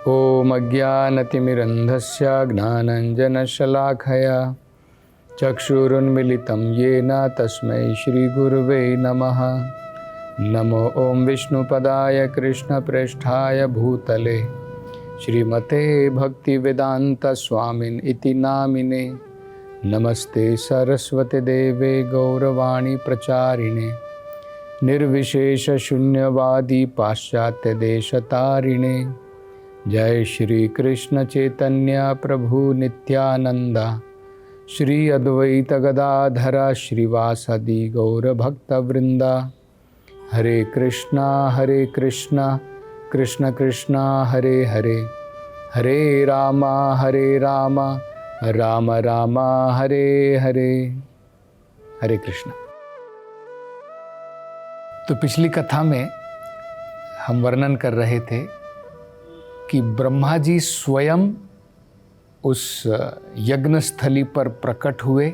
ॐ अज्ञानतिमिरन्धस्य ज्ञानञ्जनशलाखया चक्षुरुन्मिलितं येन तस्मै श्रीगुरुवे नमः। नमो ॐ विष्णुपदाय कृष्णप्रेष्ठाय भूतले श्रीमते भक्तिवेदान्तस्वामिन् इति नामिने। नमस्ते सरस्वती देवे गौरवाणी प्रचारिणे निर्विशेषशून्यवादी पाश्चात्यदेशतारिणे। जय श्री कृष्ण चैतन्य प्रभु नित्यानंदा श्री अद्वैत गदाधर श्रीवासदि गौरभक्तवृंदा। हरे कृष्णा कृष्ण कृष्णा हरे हरे, हरे राम राम राम हरे हरे। हरे कृष्ण। तो पिछली कथा में हम वर्णन कर रहे थे कि ब्रह्मा जी स्वयं उस यज्ञ स्थली पर प्रकट हुए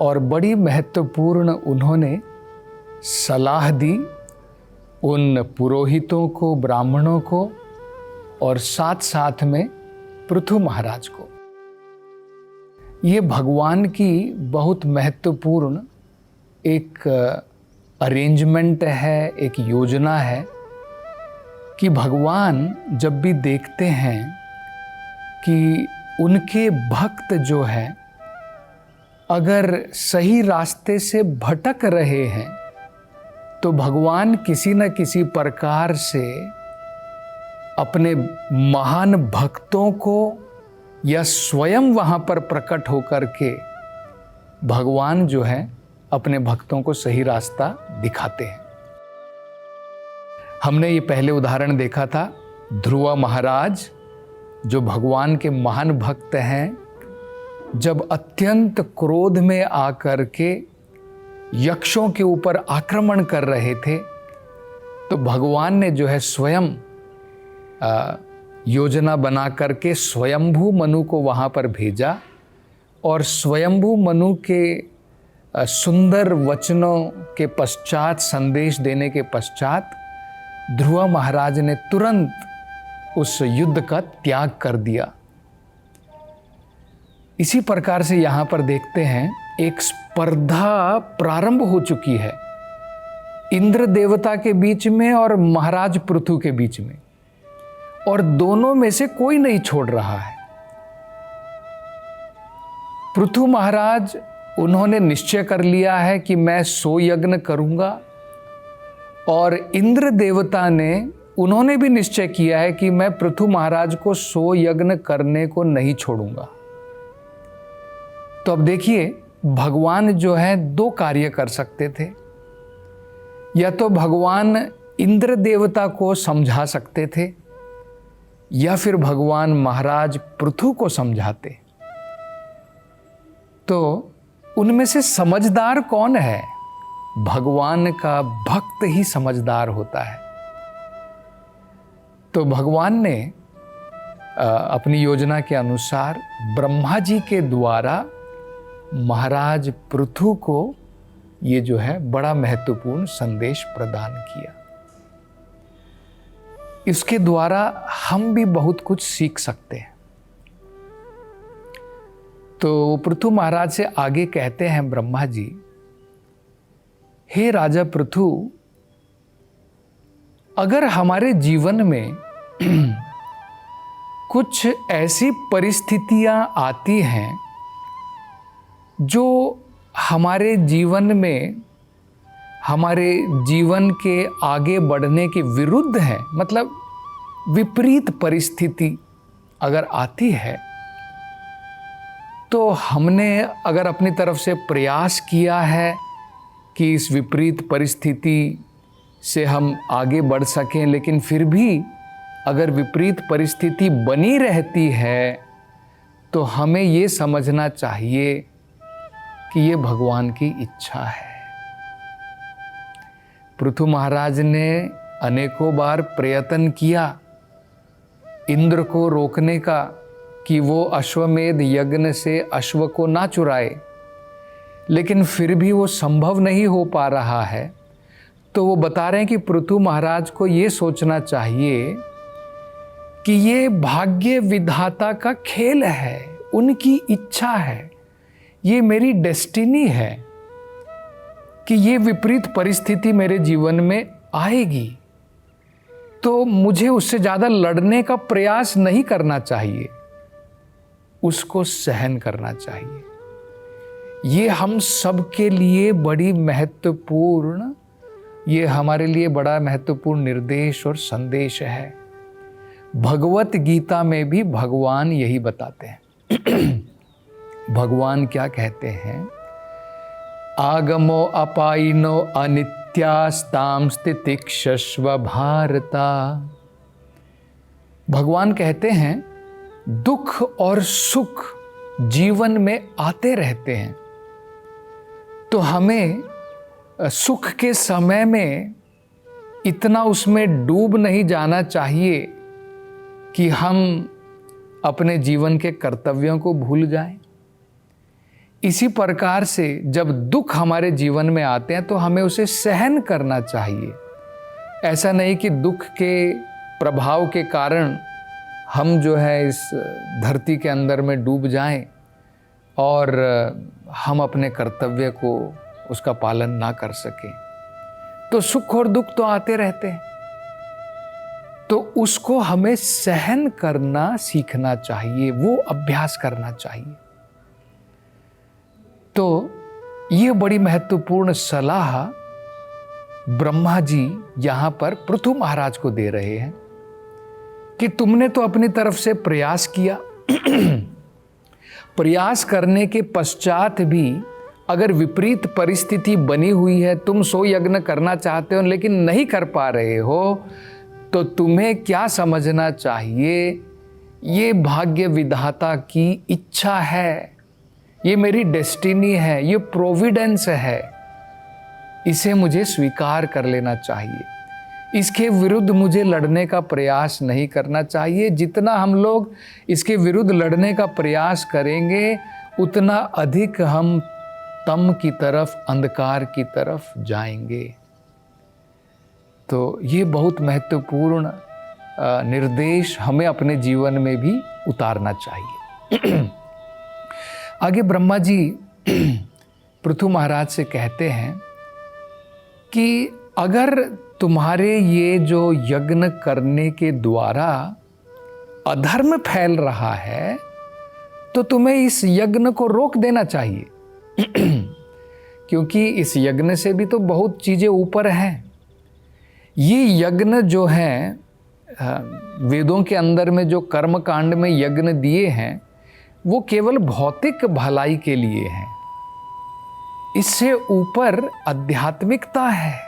और बड़ी महत्वपूर्ण उन्होंने सलाह दी उन पुरोहितों को, ब्राह्मणों को और साथ साथ में पृथु महाराज को। ये भगवान की बहुत महत्वपूर्ण एक अरेंजमेंट है, एक योजना है कि भगवान जब भी देखते हैं कि उनके भक्त जो हैं अगर सही रास्ते से भटक रहे हैं तो भगवान किसी न किसी प्रकार से अपने महान भक्तों को या स्वयं वहाँ पर प्रकट होकर के भगवान जो है अपने भक्तों को सही रास्ता दिखाते हैं। हमने ये पहले उदाहरण देखा था ध्रुव महाराज जो भगवान के महान भक्त हैं, जब अत्यंत क्रोध में आकर के यक्षों के ऊपर आक्रमण कर रहे थे तो भगवान ने जो है स्वयं योजना बना करके स्वयंभू मनु को वहाँ पर भेजा और स्वयंभू मनु के सुंदर वचनों के पश्चात, संदेश देने के पश्चात ध्रुव महाराज ने तुरंत उस युद्ध का त्याग कर दिया। इसी प्रकार से यहाँ पर देखते हैं एक स्पर्धा प्रारंभ हो चुकी है इंद्र देवता के बीच में और महाराज पृथु के बीच में, और दोनों में से कोई नहीं छोड़ रहा है। पृथु महाराज उन्होंने निश्चय कर लिया है कि मैं 100 यज्ञ करूंगा, और इंद्र देवता ने उन्होंने भी निश्चय किया है कि मैं पृथु महाराज को 100 यज्ञ करने को नहीं छोड़ूंगा। तो अब देखिए भगवान जो है 2 कार्य कर सकते थे। या तो भगवान इंद्र देवता को समझा सकते थे या फिर भगवान महाराज पृथु को समझाते। तो उनमें से समझदार कौन है? भगवान का भक्त ही समझदार होता है। तो भगवान ने अपनी योजना के अनुसार ब्रह्मा जी के द्वारा महाराज पृथु को ये जो है बड़ा महत्वपूर्ण संदेश प्रदान किया। इसके द्वारा हम भी बहुत कुछ सीख सकते हैं। तो पृथु महाराज से आगे कहते हैं ब्रह्मा जी, हे राजा पृथु, अगर हमारे जीवन में कुछ ऐसी परिस्थितियां आती हैं जो हमारे जीवन में हमारे जीवन के आगे बढ़ने के विरुद्ध है, मतलब विपरीत परिस्थिति अगर आती है, तो हमने अगर अपनी तरफ से प्रयास किया है कि इस विपरीत परिस्थिति से हम आगे बढ़ सकें, लेकिन फिर भी अगर विपरीत परिस्थिति बनी रहती है तो हमें ये समझना चाहिए कि ये भगवान की इच्छा है। पृथु महाराज ने अनेकों बार प्रयत्न किया इंद्र को रोकने का कि वो अश्वमेध यज्ञ से अश्व को ना चुराए, लेकिन फिर भी वो संभव नहीं हो पा रहा है। तो वो बता रहे हैं कि पृथु महाराज को ये सोचना चाहिए कि ये भाग्य विधाता का खेल है, उनकी इच्छा है, ये मेरी डेस्टिनी है कि ये विपरीत परिस्थिति मेरे जीवन में आएगी, तो मुझे उससे ज़्यादा लड़ने का प्रयास नहीं करना चाहिए, उसको सहन करना चाहिए। ये हम सबके लिए बड़ी महत्वपूर्ण, ये हमारे लिए बड़ा महत्वपूर्ण निर्देश और संदेश है। भगवत गीता में भी भगवान यही बताते हैं। भगवान क्या कहते हैं? आगमो अपाइनो अनित्यास्ताम स्थितिक्षस्व भारता। भगवान कहते हैं दुख और सुख जीवन में आते रहते हैं, तो हमें सुख के समय में इतना उसमें डूब नहीं जाना चाहिए कि हम अपने जीवन के कर्तव्यों को भूल जाएं। इसी प्रकार से जब दुख हमारे जीवन में आते हैं तो हमें उसे सहन करना चाहिए। ऐसा नहीं कि दुख के प्रभाव के कारण हम जो है इस धरती के अंदर में डूब जाएं और हम अपने कर्तव्य को, उसका पालन ना कर सकें। तो सुख और दुख तो आते रहते हैं, तो उसको हमें सहन करना सीखना चाहिए, वो अभ्यास करना चाहिए। तो ये बड़ी महत्वपूर्ण सलाह ब्रह्मा जी यहाँ पर पृथु महाराज को दे रहे हैं कि तुमने तो अपनी तरफ से प्रयास किया, प्रयास करने के पश्चात भी अगर विपरीत परिस्थिति बनी हुई है, तुम 100 यज्ञ करना चाहते हो लेकिन नहीं कर पा रहे हो, तो तुम्हें क्या समझना चाहिए? ये भाग्य विधाता की इच्छा है, ये मेरी डेस्टिनी है, ये प्रोविडेंस है, इसे मुझे स्वीकार कर लेना चाहिए। इसके विरुद्ध मुझे लड़ने का प्रयास नहीं करना चाहिए। जितना हम लोग इसके विरुद्ध लड़ने का प्रयास करेंगे, उतना अधिक हम तम की तरफ, अंधकार की तरफ जाएंगे। तो ये बहुत महत्वपूर्ण निर्देश हमें अपने जीवन में भी उतारना चाहिए। आगे ब्रह्मा जी पृथु महाराज से कहते हैं कि अगर तुम्हारे ये जो यज्ञ करने के द्वारा अधर्म फैल रहा है, तो तुम्हें इस यज्ञ को रोक देना चाहिए। क्योंकि इस यज्ञ से भी तो बहुत चीज़ें ऊपर हैं। ये यज्ञ जो हैं, वेदों के अंदर में जो कर्म कांड में यज्ञ दिए हैं, वो केवल भौतिक भलाई के लिए हैं। इससे ऊपर आध्यात्मिकता है।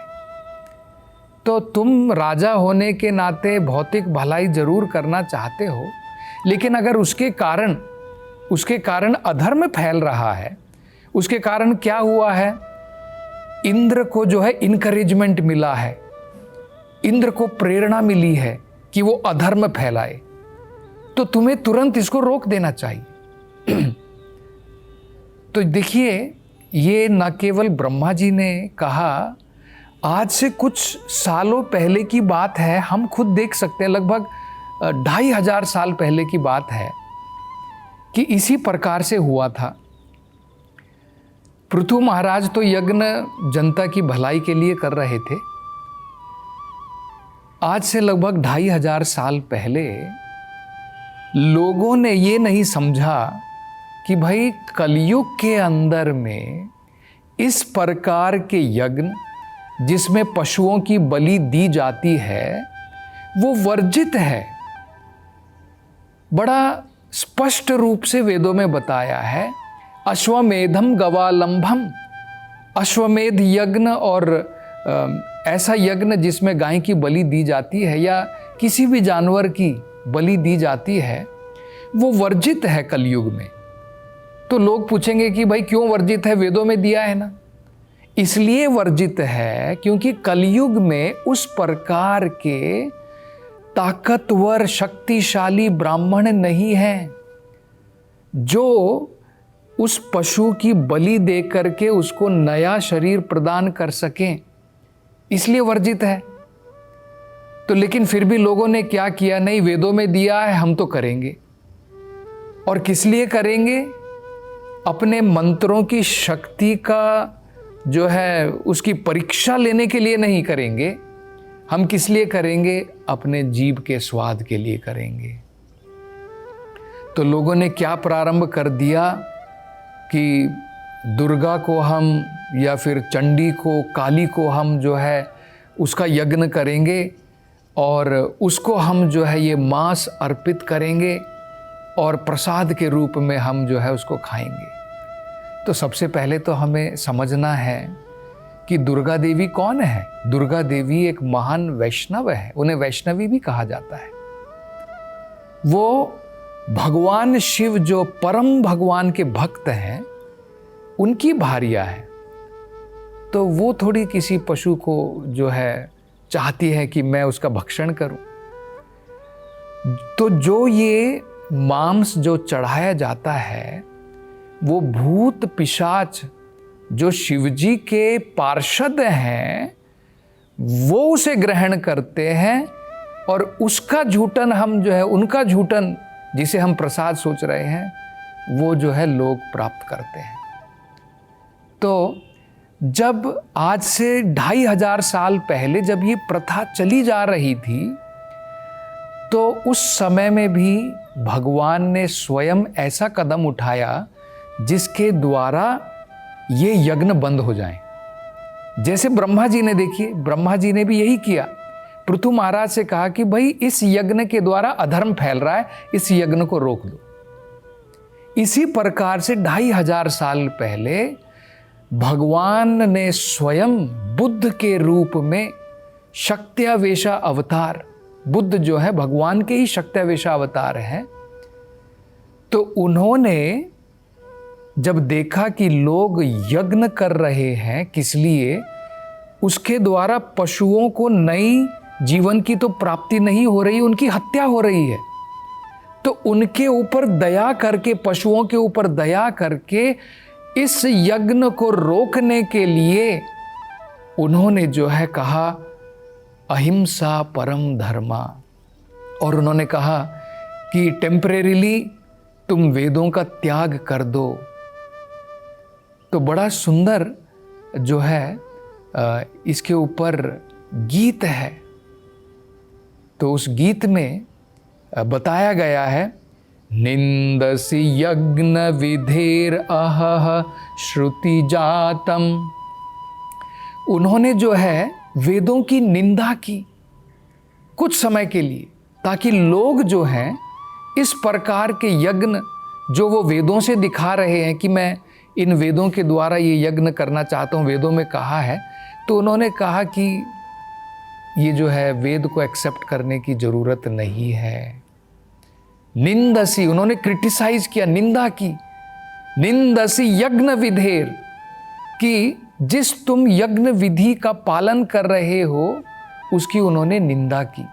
तो तुम राजा होने के नाते भौतिक भलाई जरूर करना चाहते हो, लेकिन अगर उसके कारण अधर्म फैल रहा है, उसके कारण क्या हुआ है? इंद्र को जो है इनकरेजमेंट मिला है, इंद्र को प्रेरणा मिली है कि वो अधर्म फैलाए, तो तुम्हें तुरंत इसको रोक देना चाहिए। तो देखिए, ये न केवल ब्रह्मा जी ने कहा, आज से कुछ सालों पहले की बात है, हम खुद देख सकते हैं, लगभग 2500 साल पहले की बात है कि इसी प्रकार से हुआ था। पृथु महाराज तो यज्ञ जनता की भलाई के लिए कर रहे थे। आज से लगभग 2500 साल पहले लोगों ने ये नहीं समझा कि भाई कलयुग के अंदर में इस प्रकार के यज्ञ जिसमें पशुओं की बलि दी जाती है वो वर्जित है। बड़ा स्पष्ट रूप से वेदों में बताया है, अश्वमेधम गवालंभम। अश्वमेध यज्ञ और ऐसा यज्ञ जिसमें गाय की बलि दी जाती है या किसी भी जानवर की बलि दी जाती है, वो वर्जित है कलयुग में। तो लोग पूछेंगे कि भाई क्यों वर्जित है? वेदों में दिया है ना। इसलिए वर्जित है क्योंकि कलयुग में उस प्रकार के ताकतवर शक्तिशाली ब्राह्मण नहीं हैं जो उस पशु की बलि दे करके उसको नया शरीर प्रदान कर सकें, इसलिए वर्जित है। तो लेकिन फिर भी लोगों ने क्या किया, नहीं वेदों में दिया है हम तो करेंगे। और किस लिए करेंगे? अपने मंत्रों की शक्ति का जो है उसकी परीक्षा लेने के लिए नहीं करेंगे। हम किस लिए करेंगे? अपने जीभ के स्वाद के लिए करेंगे। तो लोगों ने क्या प्रारंभ कर दिया कि दुर्गा को हम या फिर चंडी को, काली को हम जो है उसका यज्ञ करेंगे और उसको हम जो है ये मांस अर्पित करेंगे और प्रसाद के रूप में हम जो है उसको खाएंगे। तो सबसे पहले तो हमें समझना है कि दुर्गा देवी कौन है। दुर्गा देवी एक महान वैष्णव है, उन्हें वैष्णवी भी कहा जाता है। वो भगवान शिव जो परम भगवान के भक्त हैं उनकी भार्या है। तो वो थोड़ी किसी पशु को जो है चाहती है कि मैं उसका भक्षण करूं। तो जो ये मांस जो चढ़ाया जाता है वो भूत पिशाच जो शिवजी के पार्षद हैं वो उसे ग्रहण करते हैं और उसका झूठन हम जो है, उनका झूठन जिसे हम प्रसाद सोच रहे हैं, वो जो है लोग प्राप्त करते हैं। तो जब आज से 2500 साल पहले जब ये प्रथा चली जा रही थी तो उस समय में भी भगवान ने स्वयं ऐसा कदम उठाया जिसके द्वारा ये यज्ञ बंद हो जाएं। जैसे ब्रह्मा जी ने, देखिए ब्रह्मा जी ने भी यही किया। पृथु महाराज से कहा कि भाई इस यज्ञ के द्वारा अधर्म फैल रहा है, इस यज्ञ को रोक दो। इसी प्रकार से 2500 साल पहले भगवान ने स्वयं बुद्ध के रूप में शक्त्यावेशा अवतार, बुद्ध जो है भगवान के ही शक्त्यावेशा अवतार हैं, तो उन्होंने जब देखा कि लोग यज्ञ कर रहे हैं, किस लिए? उसके द्वारा पशुओं को नई जीवन की तो प्राप्ति नहीं हो रही, उनकी हत्या हो रही है। तो उनके ऊपर दया करके, पशुओं के ऊपर दया करके इस यज्ञ को रोकने के लिए उन्होंने जो है कहा अहिंसा परम धर्मा। और उन्होंने कहा कि टेम्परेरीली तुम वेदों का त्याग कर दो। तो बड़ा सुंदर जो है इसके ऊपर गीत है। तो उस गीत में बताया गया है, निंदसि यज्ञ विधेर अहह श्रुति जातम। उन्होंने जो है वेदों की निंदा की कुछ समय के लिए, ताकि लोग जो हैं इस प्रकार के यज्ञ जो वो वेदों से दिखा रहे हैं कि मैं इन वेदों के द्वारा ये यज्ञ करना चाहता हूँ, वेदों में कहा है, तो उन्होंने कहा कि ये जो है वेद को एक्सेप्ट करने की जरूरत नहीं है। निंदसी, उन्होंने क्रिटिसाइज किया, निंदा की। निंदसी यज्ञ विधेर, कि जिस तुम यज्ञ विधि का पालन कर रहे हो उसकी उन्होंने निंदा की।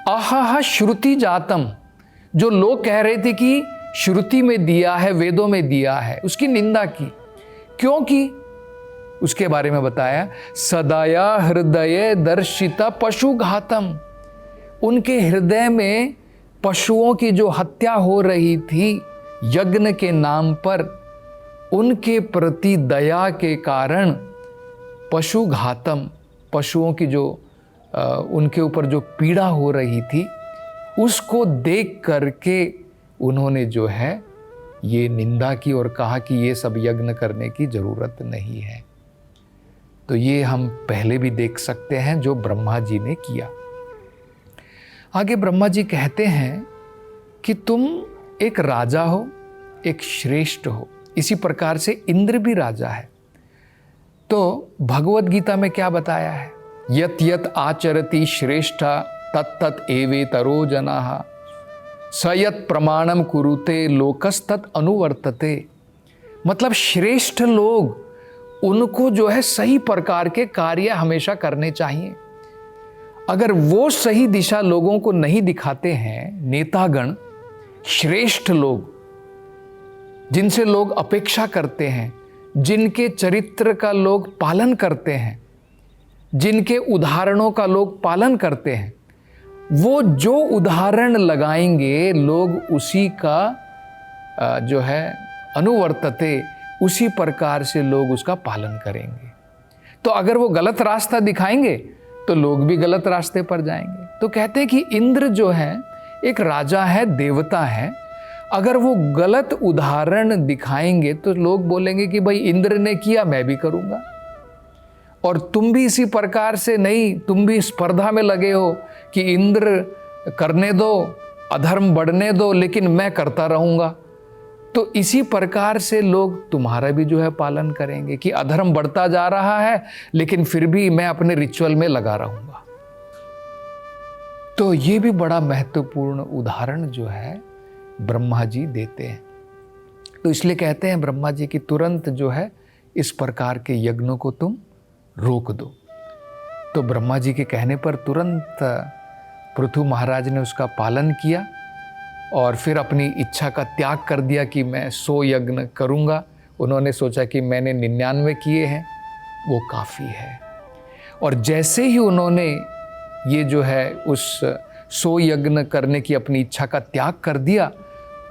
आहा श्रुति जातम, जो लोग कह रहे थे कि श्रुति में दिया है, वेदों में दिया है, उसकी निंदा की। क्योंकि उसके बारे में बताया, सदाया हृदय दर्शिता पशु घातम। उनके हृदय में पशुओं की जो हत्या हो रही थी यज्ञ के नाम पर, उनके प्रति दया के कारण पशु घातम, पशुओं की जो उनके ऊपर जो पीड़ा हो रही थी उसको देख करके उन्होंने जो है ये निंदा की और कहा कि ये सब यज्ञ करने की जरूरत नहीं है। तो ये हम पहले भी देख सकते हैं जो ब्रह्मा जी ने किया। आगे ब्रह्मा जी कहते हैं कि तुम एक राजा हो, एक श्रेष्ठ हो। इसी प्रकार से इंद्र भी राजा है। तो भगवत गीता में क्या बताया है, यत यत आचरति श्रेष्ठा तत्तत एवेतरो जनाः सयत प्रमाणम कुरुते लोकस्तत अनुवर्तते। मतलब श्रेष्ठ लोग, उनको जो है सही प्रकार के कार्य हमेशा करने चाहिए। अगर वो सही दिशा लोगों को नहीं दिखाते हैं, नेतागण, श्रेष्ठ लोग जिनसे लोग अपेक्षा करते हैं, जिनके चरित्र का लोग पालन करते हैं, जिनके उदाहरणों का लोग पालन करते हैं, वो जो उदाहरण लगाएंगे लोग उसी का जो है अनुवर्तते, उसी प्रकार से लोग उसका पालन करेंगे। तो अगर वो गलत रास्ता दिखाएंगे तो लोग भी गलत रास्ते पर जाएंगे। तो कहते हैं कि इंद्र जो है एक राजा है, देवता है। अगर वो गलत उदाहरण दिखाएंगे तो लोग बोलेंगे कि भाई इंद्र ने किया, मैं भी करूंगा। और तुम भी इसी प्रकार से नहीं, तुम भी स्पर्धा में लगे हो कि इंद्र करने दो, अधर्म बढ़ने दो, लेकिन मैं करता रहूंगा। तो इसी प्रकार से लोग तुम्हारा भी जो है पालन करेंगे कि अधर्म बढ़ता जा रहा है लेकिन फिर भी मैं अपने रिचुअल में लगा रहूंगा। तो ये भी बड़ा महत्वपूर्ण उदाहरण जो है ब्रह्मा जी देते हैं। तो इसलिए कहते हैं ब्रह्मा जी कि तुरंत जो है इस प्रकार के यज्ञों को तुम रोक दो। तो ब्रह्मा जी के कहने पर तुरंत पृथु महाराज ने उसका पालन किया और फिर अपनी इच्छा का त्याग कर दिया कि मैं 100 यज्ञ करूंगा। उन्होंने सोचा कि मैंने 99 किए हैं, वो काफ़ी है। और जैसे ही उन्होंने ये जो है उस 100 यज्ञ करने की अपनी इच्छा का त्याग कर दिया,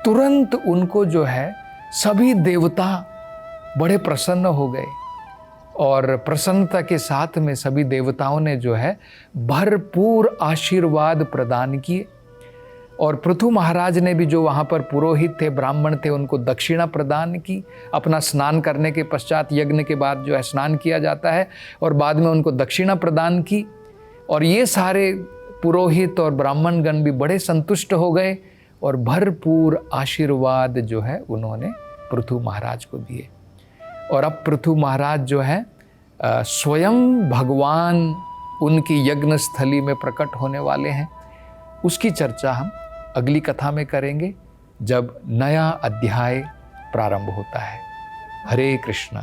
तुरंत उनको जो है सभी देवता बड़े प्रसन्न हो गए। और प्रसन्नता के साथ में सभी देवताओं ने जो है भरपूर आशीर्वाद प्रदान किए। और पृथु महाराज ने भी, जो वहाँ पर पुरोहित थे, ब्राह्मण थे, उनको दक्षिणा प्रदान की। अपना स्नान करने के पश्चात, यज्ञ के बाद जो है स्नान किया जाता है और बाद में उनको दक्षिणा प्रदान की। और ये सारे पुरोहित और ब्राह्मणगण भी बड़े संतुष्ट हो गए और भरपूर आशीर्वाद जो है उन्होंने पृथु महाराज को दिए। और अब पृथु महाराज जो है स्वयं भगवान उनकी यज्ञ स्थली में प्रकट होने वाले हैं। उसकी चर्चा हम अगली कथा में करेंगे जब नया अध्याय प्रारंभ होता है। हरे कृष्णा।